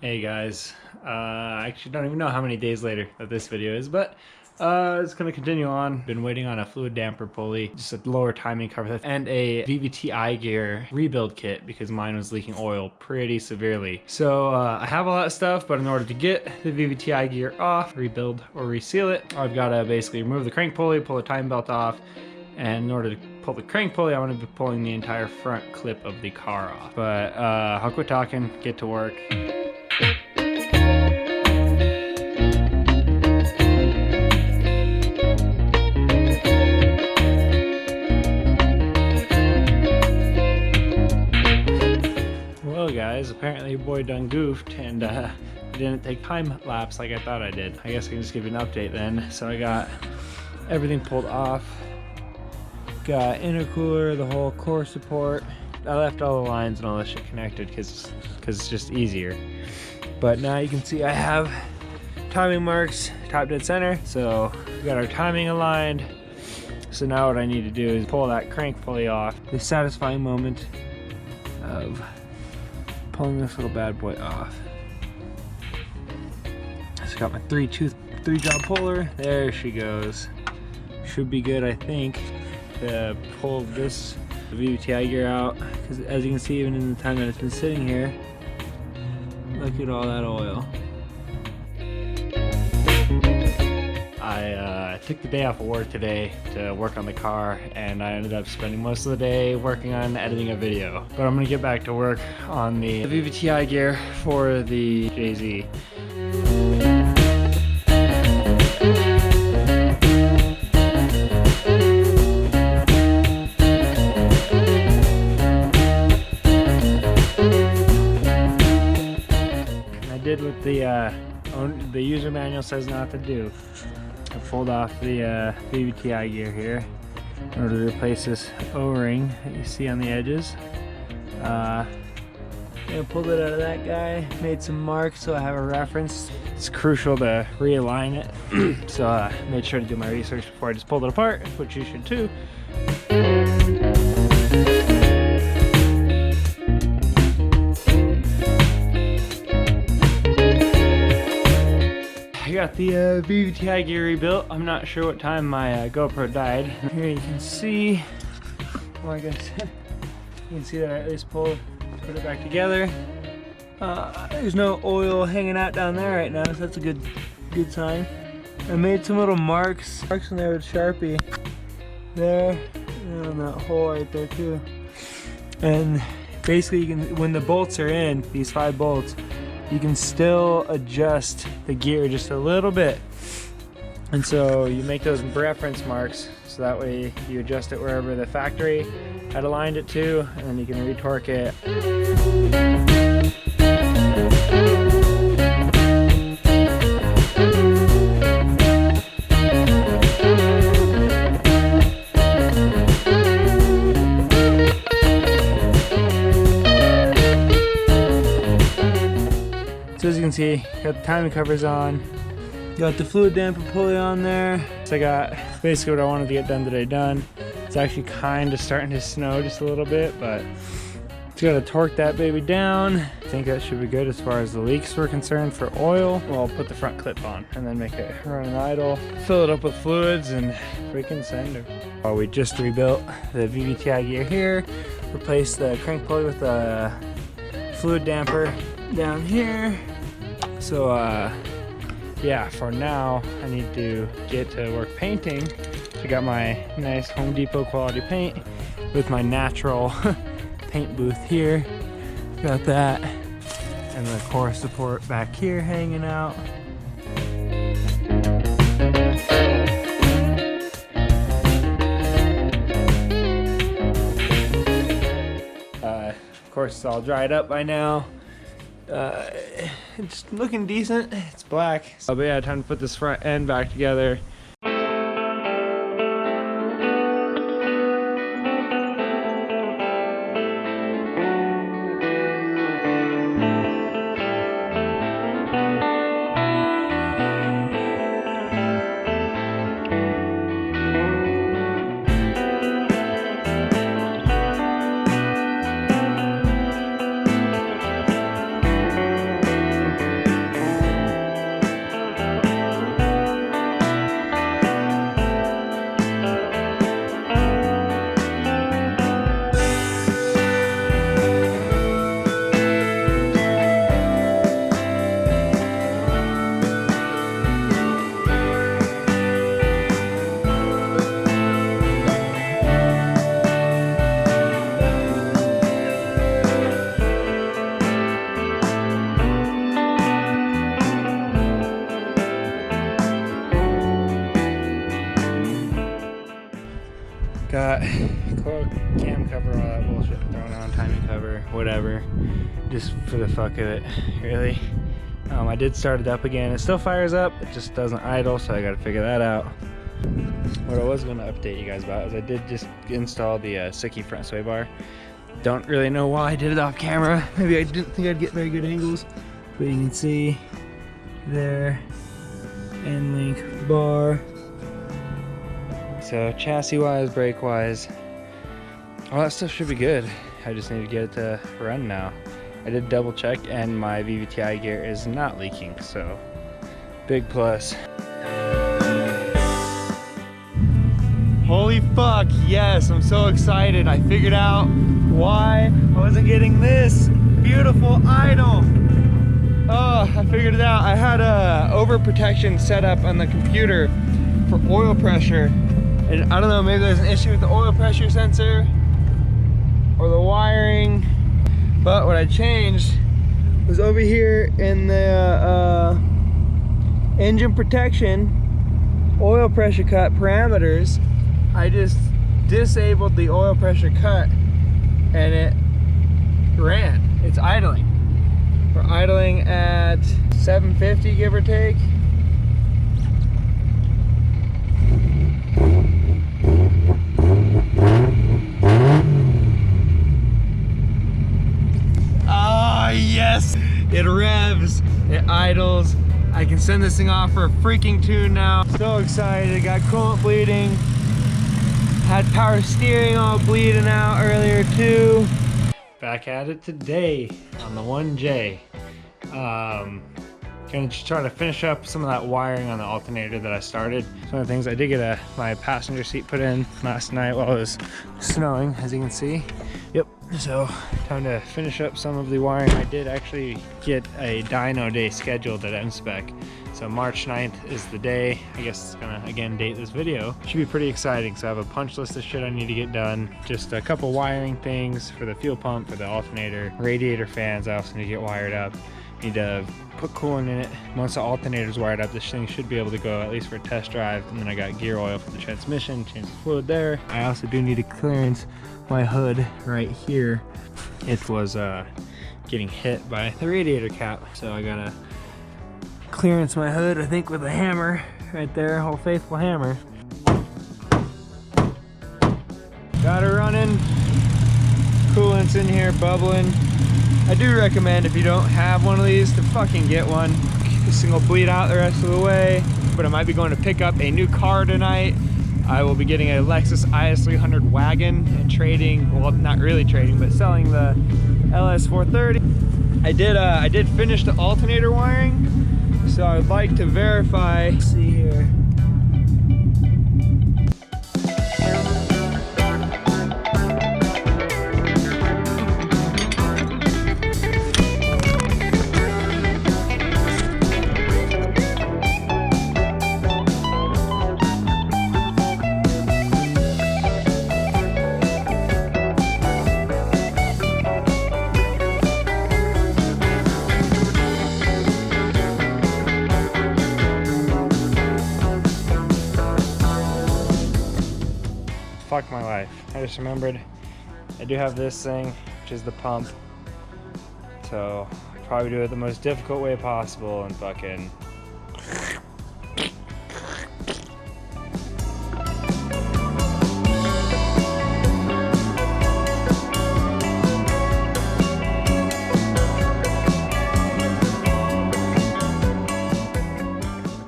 Hey guys, I actually don't even know how many days later that this video is, but it's gonna continue on. Been waiting on a fluid damper pulley, just a lower timing cover, and a VVT gear rebuild kit because mine was leaking oil pretty severely. So I have a lot of stuff, but in order to get the VVT gear off, rebuild or reseal it, I've got to basically remove the crank pulley, pull the time belt off, and in order to pull the crank pulley, I'm going to be pulling the entire front clip of the car off. But I'll quit talking, get to work. Well guys, apparently your boy done goofed and didn't take time lapse like I thought I did. I guess I can just give you an update then. So I got everything pulled off. Got intercooler, the whole core support. I left all the lines and all that shit connected because it's just easier. But now you can see I have timing marks top dead center. So we got our timing aligned. So now what I need to do is pull that crank pulley off. The satisfying moment of pulling this little bad boy off. So I got my three job puller. There she goes. Should be good, I think, to pull this VVT gear out, because as you can see, even in the time that it's been sitting here, look at all that oil. I took the day off of work today to work on the car, and I ended up spending most of the day working on editing a video. But I'm gonna get back to work on the VVT gear for the JZ. Did what the user manual says not to do. I pulled off the VVT gear here in order to replace this O-ring that you see on the edges. I pulled it out of that guy, made some marks so I have a reference. It's crucial to realign it, so I made sure to do my research before I just pulled it apart, which you should too. I got the VVT gear rebuilt. I'm not sure what time my GoPro died. Here you can see, well, I guess you can see that I at least put it back together. There's no oil hanging out down there right now, so that's a good sign. I made some little marks in there with Sharpie. There, and on that hole right there too. And basically, you can, when the bolts are in, these 5 bolts, you can still adjust the gear just a little bit. And so you make those reference marks, so that way you adjust it wherever the factory had aligned it to, and then you can retorque it. So as you can see, got the timing covers on, got the fluid damper pulley on there. So I got basically what I wanted to get done today done. It's actually kind of starting to snow just a little bit, but just gotta torque that baby down. I think that should be good as far as the leaks were concerned for oil. Well, I'll put the front clip on and then make it run and idle. Fill it up with fluids and freaking send her. Oh, we just rebuilt the VVT gear here. Replaced the crank pulley with the fluid damper down here. So yeah, for now I need to get to work painting. I got my nice Home Depot quality paint with my natural paint booth here. Got that, and the core support back here hanging out. Of course, it's all dried up by now. It's looking decent. It's black. So, but yeah, time to put this front end back together. got coil cam cover, all that bullshit thrown on, timing cover, whatever, just for the fuck of it, really. I did start it up again. It still fires up, it just doesn't idle, so I gotta figure that out. What I was gonna update you guys about is I did just install the Siki front sway bar. Don't really know why I did it off camera. Maybe I didn't think I'd get very good angles, but you can see there, end link bar. So chassis wise, brake wise, all that stuff should be good. I just need to get it to run now. I did double check and my VVTi gear is not leaking, so big plus. Holy fuck, yes, I'm so excited. I figured out why I wasn't getting this beautiful idle. Oh, I figured it out. I had a overprotection set up on the computer for oil pressure. And I don't know, maybe there's an issue with the oil pressure sensor or the wiring. But what I changed was over here in the engine protection, oil pressure cut parameters. I just disabled the oil pressure cut and it ran. It's idling. We're idling at 750, give or take. Ah, yes! It revs, it idles. I can send this thing off for a freaking tune now. So excited, got coolant bleeding. Had power steering all bleeding out earlier too. Back at it today on the 1J. Gonna just try to finish up some of that wiring on the alternator that I started. One of the things I did get my passenger seat put in last night while it was snowing, as you can see. Yep, so time to finish up some of the wiring. I did actually get a dyno day scheduled at M-Spec. So March 9th is the day. I guess it's gonna, again, date this video. Should be pretty exciting. So I have a punch list of shit I need to get done. Just a couple wiring things for the fuel pump, for the alternator, radiator fans I also need to get wired up. Need to put coolant in it. Once the alternator's wired up, this thing should be able to go at least for a test drive. And then I got gear oil for the transmission, change the fluid there. I also do need to clearance my hood right here. It was getting hit by the radiator cap. So I gotta clearance my hood, I think, with a hammer right there, Old Faithful hammer. Got her running. Coolant's in here, bubbling. I do recommend, if you don't have one of these, to fucking get one. This thing will bleed out the rest of the way. But I might be going to pick up a new car tonight. I will be getting a Lexus IS300 wagon and trading, well, not really trading, but selling the LS430. I did finish the alternator wiring, so I would like to verify. Let's see here. Fuck my life. I just remembered I do have this thing, which is the pump. So I'll probably do it the most difficult way possible and fucking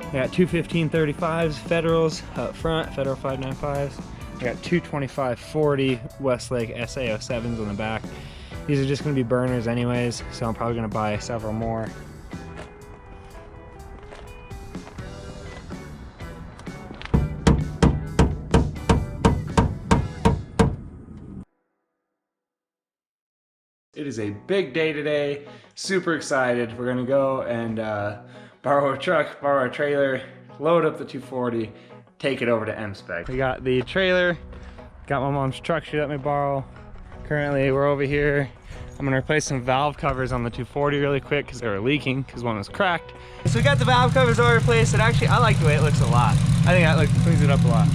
I got two 1535s Federals up front, Federal 595s. I got two 2540 Westlake SA07s on the back. These are just gonna be burners anyways, so I'm probably gonna buy several more. It is a big day today, super excited. We're gonna go and borrow a truck, borrow a trailer, load up the 240, take it over to M-Spec. We got the trailer, got my mom's truck she let me borrow. Currently we're over here. I'm gonna replace some valve covers on the 240 really quick because they were leaking because one was cracked. So we got the valve covers all replaced, and actually I like the way it looks a lot. I think that cleans it up a lot.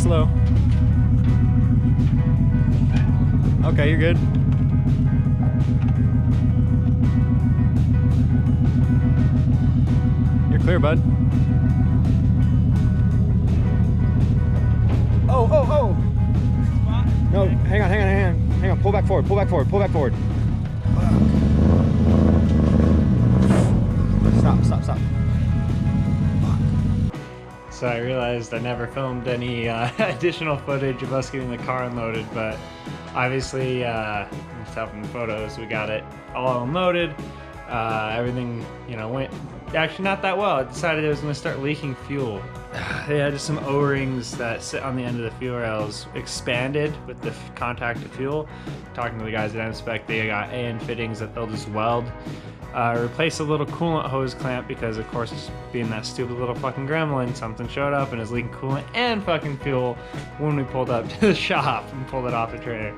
slow. Okay, you're good. You're clear, bud. Oh, oh, oh! No, hang on, hang on, hang on. Hang on, pull back forward, pull back forward, pull back forward. Stop, stop, stop. So I realized I never filmed any additional footage of us getting the car unloaded, but obviously, myself from the photos, we got it all unloaded. Everything, you know, went actually not that well. I decided it was going to start leaking fuel. Yeah, just some O-rings that sit on the end of the fuel rails expanded with the contact to fuel. Talking to the guys at M-Spec, they got AN fittings that they'll just weld. Replace a little coolant hose clamp because, of course, being that stupid little fucking gremlin, something showed up and is leaking coolant and fucking fuel when we pulled up to the shop and pulled it off the trailer.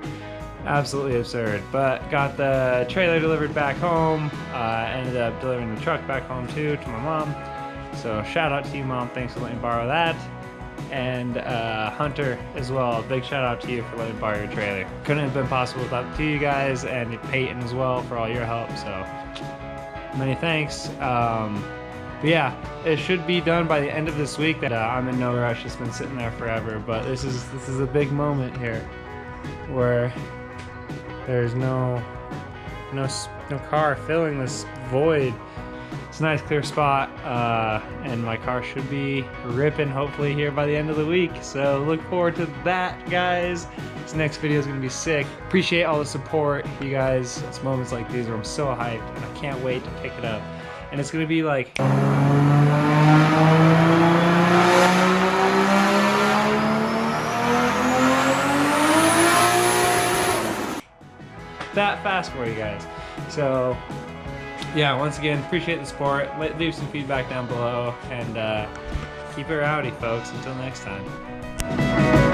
Absolutely absurd. But got the trailer delivered back home. Ended up delivering the truck back home too to my mom. So shout out to you, Mom. Thanks for letting me borrow that. And Hunter as well. Big shout out to you for letting me borrow your trailer. Couldn't have been possible without the two of you guys, and Peyton as well for all your help. So many thanks. But yeah, it should be done by the end of this week. That I'm in no rush. It's been sitting there forever. But this is a big moment here, where there's no car filling this void. It's a nice clear spot, and my car should be ripping hopefully here by the end of the week. So look forward to that, guys. This next video is gonna be sick. Appreciate all the support, you guys. It's moments like these where I'm so hyped and I can't wait to pick it up. And it's gonna be like that fast for you guys. So yeah, once again, appreciate the support. Leave some feedback down below, and keep it rowdy, folks. Until next time.